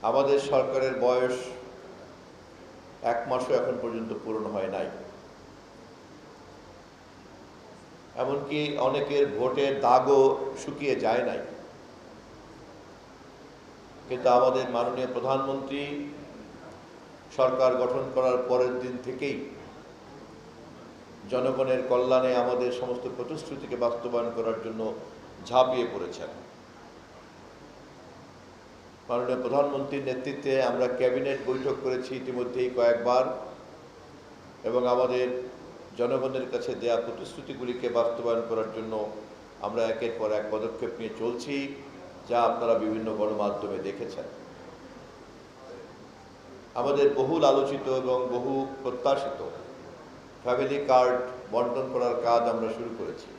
আমাদের সরকারের বয়স 1 মাসও এখন পর্যন্ত পূরণ হয় নাই। এমনকি অনেকের ভোটের দাগও শুকিয়ে যায় নাই। কিন্তু আমাদের মাননীয় প্রধানমন্ত্রী সরকার গঠন করার পরের দিন থেকেই জনগণের কল্যাণে আমাদের সমস্ত প্রতিশ্রুতিকে বাস্তবায়ন করার জন্য ঝাঁপিয়ে পড়েছেন। মাননীয় প্রধানমন্ত্রীর নেতৃত্বে আমরা ক্যাবিনেট বৈঠক করেছি ইতিমধ্যেই কয়েকবার, এবং আমাদের জনগণের কাছে দেয়া প্রতিশ্রুতিগুলিকে বাস্তবায়ন করার জন্য আমরা একের পর এক পদক্ষেপ নিয়ে চলছি, যা আপনারা বিভিন্ন গণমাধ্যমে দেখেছেন। আমাদের বহুল আলোচিত এবং বহু প্রত্যাশিত ফ্যামিলি কার্ড বন্টন করার কাজ আমরা শুরু করেছি।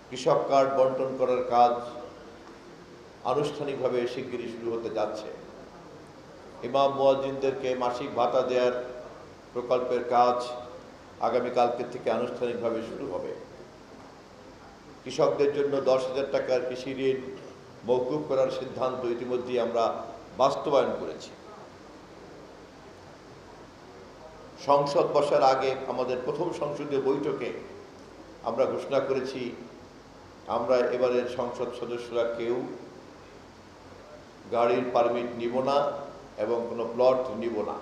কৃষক কার্ড বন্টন করার কাজ আনুষ্ঠানিকভাবে শিগগিরই শুরু হতে যাচ্ছে। ইমাম মুয়াজ্জিনদেরকে মাসিক ভাতা দেওয়ার প্রকল্পের কাজ আগামীকালকে থেকে আনুষ্ঠানিকভাবে শুরু হবে। কৃষকদের জন্য 10,000 টাকার কৃষি ঋণ মওকুফ করার সিদ্ধান্ত ইতিমধ্যেই আমরা বাস্তবায়ন করেছি। সংসদ বসার আগে আমাদের প্রথম সংসদীয় বৈঠকে আমরা ঘোষণা করেছি আমরা এবারের সংসদ সদস্যরা কেউ গাড়ির পারমিট নিব না এবং কোনো প্লট নিব না।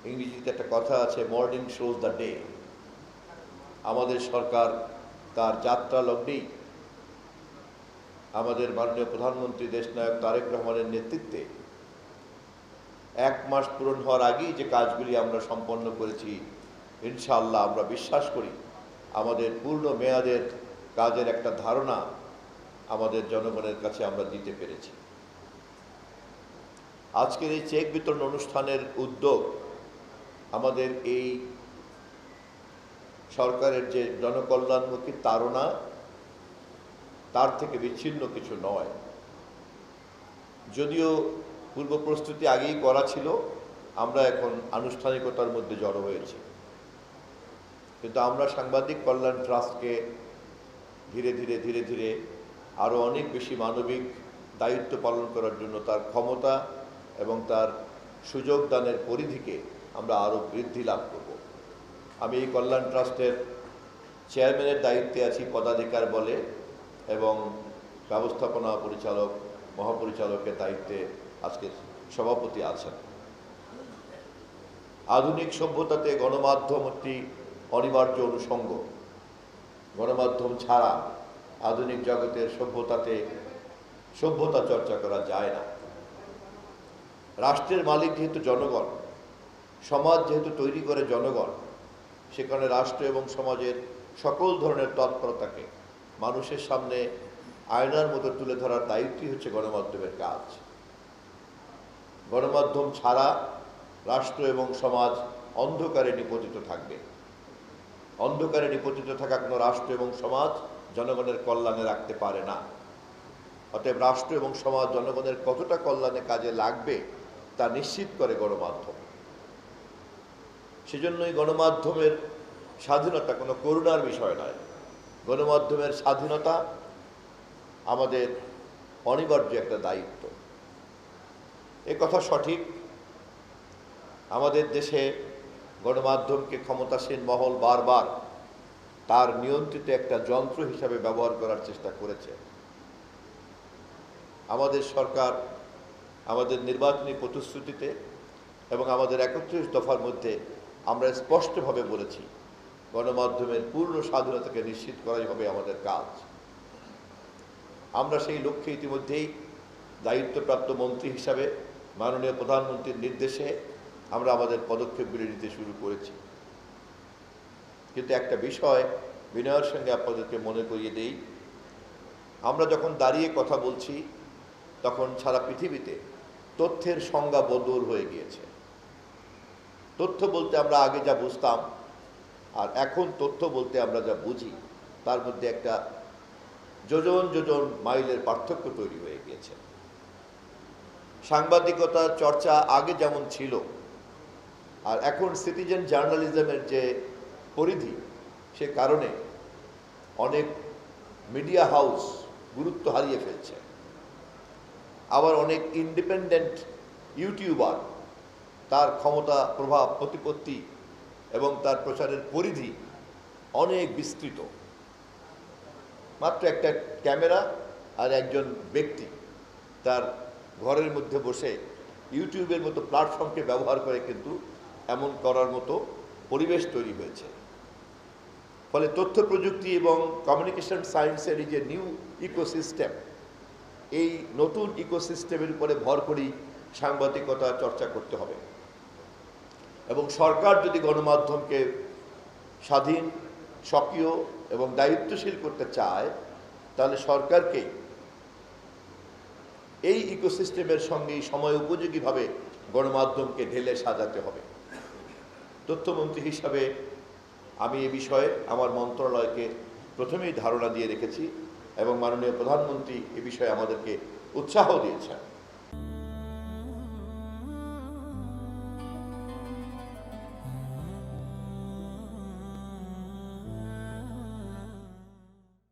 ইংরেজিতে একটা কথা আছে, মর্নিং শোজ দ্য ডে। আমাদের সরকার তার যাত্রা লগ্নেই আমাদের মাননীয় প্রধানমন্ত্রী দেশনায়ক তারেক রহমানের নেতৃত্বে 1 মাস পূরণ হওয়ার আগেই যে কাজগুলি আমরা সম্পন্ন করেছি, ইনশাআল্লাহ আমরা বিশ্বাস করি আমাদের পূর্ণ মেয়াদের কাজের একটা ধারণা আমাদের জনগণের কাছে আমরা দিতে পেরেছি। আজকের এই চেক বিতরণ অনুষ্ঠানের উদ্যোগ আমাদের এই সরকারের যে জনকল্যাণমুখী তাড়না, তার থেকে বিচ্ছিন্ন কিছু নয়। যদিও পূর্ব প্রস্তুতি আগেই করা ছিল, আমরা এখন আনুষ্ঠানিকতার মধ্যে জড়ো হয়েছি। কিন্তু আমরা সাংবাদিক কল্যাণ ট্রাস্টকে ধীরে ধীরে আরও অনেক বেশি মানবিক দায়িত্ব পালন করার জন্য তার ক্ষমতা এবং তার সুযোগ দানের পরিধিকে আমরা আরও বৃদ্ধি লাভ করব। আমি এই কল্যাণ ট্রাস্টের চেয়ারম্যানের দায়িত্বে আছি পদাধিকার বলে, এবং ব্যবস্থাপনা পরিচালক মহাপরিচালকের দায়িত্বে আজকে সভাপতি আছেন। আধুনিক সভ্যতাতে গণমাধ্যম একটি অনিবার্য অনুষঙ্গ। গণমাধ্যম ছাড়া আধুনিক জগতের সভ্যতা চর্চা করা যায় না। রাষ্ট্রের মালিক যেহেতু জনগণ, সমাজ যেহেতু তৈরি করে জনগণ, সেখানে রাষ্ট্র এবং সমাজের সকল ধরনের তৎপরতাকে মানুষের সামনে আয়নার মতো তুলে ধরার দায়িত্বই হচ্ছে গণমাধ্যমের কাজ। গণমাধ্যম ছাড়া রাষ্ট্র এবং সমাজ অন্ধকারে নিপতিত থাকবে। অন্ধকারে নিপতিত থাকা কোনো রাষ্ট্র এবং সমাজ জনগণের কল্যাণে রাখতে পারে না। অতএব রাষ্ট্র এবং সমাজ জনগণের কতটা কল্যাণে কাজে লাগবে তা নিশ্চিত করে গণমাধ্যম। সেজন্যই গণমাধ্যমের স্বাধীনতা কোনো করুণার বিষয় নয়। গণমাধ্যমের স্বাধীনতা আমাদের অনিবার্য একটা দায়িত্ব। এ কথা সঠিক, আমাদের দেশে গণমাধ্যমকে ক্ষমতাসীন মহল বারবার তার নিয়ন্ত্রিত একটা যন্ত্র হিসাবে ব্যবহার করার চেষ্টা করেছে। আমাদের সরকার আমাদের নির্বাচনী প্রতিশ্রুতিতে এবং আমাদের 31 দফার মধ্যে আমরা স্পষ্টভাবে বলেছি গণমাধ্যমের পূর্ণ স্বাধীনতাকে নিশ্চিত করাই হবে আমাদের কাজ। আমরা সেই লক্ষ্যে ইতিমধ্যেই দায়িত্বপ্রাপ্ত মন্ত্রী হিসাবে মাননীয় প্রধানমন্ত্রীর নির্দেশে আমরা আমাদের পদক্ষেপগুলি নিতে শুরু করেছি। কিন্তু একটা বিষয় বিনয়ের সঙ্গে আপনাদেরকে মনে করিয়ে দেই, আমরা যখন দাঁড়িয়ে কথা বলছি তখন সারা পৃথিবীতে তথ্যের সংজ্ঞা বদল হয়ে গিয়েছে। তথ্য বলতে আমরা আগে যা বুঝতাম আর এখন তথ্য বলতে আমরা যা বুঝি তার মধ্যে একটা যোজন যোজন মাইলের পার্থক্য তৈরি হয়ে গিয়েছে। সাংবাদিকতার চর্চা আগে যেমন ছিল আর এখন সিটিজেন জার্নালিজমের যে পরিধি, সে কারণে অনেক মিডিয়া হাউস গুরুত্ব হারিয়ে ফেলছে। আবার অনেক ইন্ডিপেন্ডেন্ট ইউটিউবার তার ক্ষমতা, প্রভাব, প্রতিপত্তি এবং তার প্রচারের পরিধি অনেক বিস্তৃত। মাত্র একটা ক্যামেরা আর একজন ব্যক্তি তার ঘরের মধ্যে বসে ইউটিউবের মতো প্ল্যাটফর্মকে ব্যবহার করে কিন্তু এমন করার মতো পরিবেশ তৈরি হয়েছে। ফলে তথ্য প্রযুক্তি এবং কমিউনিকেশন সায়েন্সের এই যে নিউ ইকোসিস্টেম, এই নতুন ইকোসিস্টেমের উপরে ভর করেই সাংবাদিকতা চর্চা করতে হবে। এবং সরকার যদি গণমাধ্যমকে স্বাধীন, সক্রিয় এবং দায়িত্বশীল করতে চায়, তাহলে সরকারকে এই ইকোসিস্টেমের সঙ্গে সময় উপযোগীভাবে গণমাধ্যমকে ঢেলে সাজাতে হবে। তথ্যমন্ত্রী হিসাবে আমি এ বিষয়ে আমার মন্ত্রণালয়কে প্রথমেই ধারণা দিয়ে রেখেছি এবং মাননীয় প্রধানমন্ত্রী এ বিষয়ে আমাদেরকে উৎসাহ দিয়েছেন।